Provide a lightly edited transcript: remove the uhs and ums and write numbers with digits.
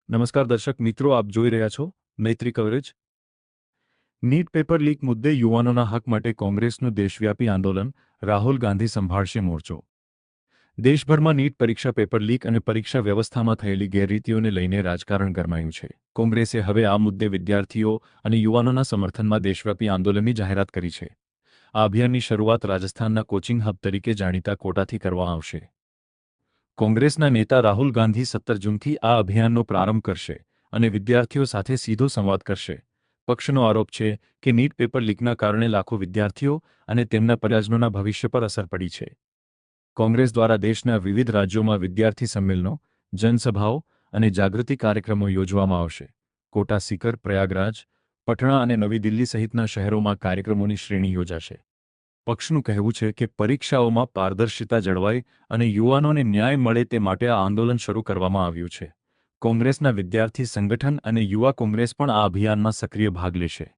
નમસ્કાર દર્શક મિત્રો, આપ જોઈ રહ્યા છો મૈત્રી કવરેજ. નીટ પેપર લીક મુદ્દે યુવાનોના હક માટે કોંગ્રેસનું દેશવ્યાપી આંદોલન, રાહુલ ગાંધી સંભાળશે મોરચો. દેશભરમાં નીટ પરીક્ષા પેપર લીક અને પરીક્ષા વ્યવસ્થામાં થયેલી ગેરરીતિઓને લઈને રાજકારણ ગરમાયું છે. કોંગ્રેસે હવે આ મુદ્દે વિદ્યાર્થીઓ અને યુવાનોના સમર્થનમાં દેશવ્યાપી આંદોલનની જાહેરાત કરી છે. આ અભિયાનની શરૂઆત રાજસ્થાનના કોચિંગ હબ તરીકે જાણીતા કોટાથી કરવામાં આવશે. કોંગ્રેસના નેતા રાહુલ ગાંધી 17 જૂનથી આ અભિયાનનો પ્રારંભ કરશે અને વિદ્યાર્થીઓ સાથે સીધો સંવાદ કરશે. પક્ષનો આરોપ છે કે નીટ પેપર લીકના કારણે લાખો વિદ્યાર્થીઓ અને તેમના પરિવારજનોના ભવિષ્ય પર અસર પડી છે. કોંગ્રેસ દ્વારા દેશના વિવિધ રાજ્યોમાં વિદ્યાર્થી સંમેલનો, જનસભાઓ અને જાગૃતિ કાર્યક્રમો યોજવામાં આવશે. કોટા, સીકર, પ્રયાગરાજ, પટણા અને નવી દિલ્હી સહિતના શહેરોમાં કાર્યક્રમોની શ્રેણી યોજાશે. પક્ષનું કહેવું છે કે પરીક્ષાઓમાં પારદર્શિતા જળવાય અને યુવાનોને ન્યાય મળે તે માટે આ આંદોલન શરૂ કરવામાં આવ્યું છે. કોંગ્રેસના વિદ્યાર્થી સંગઠન અને યુવા કોંગ્રેસ પણ આ અભિયાનમાં સક્રિય ભાગ લેશે.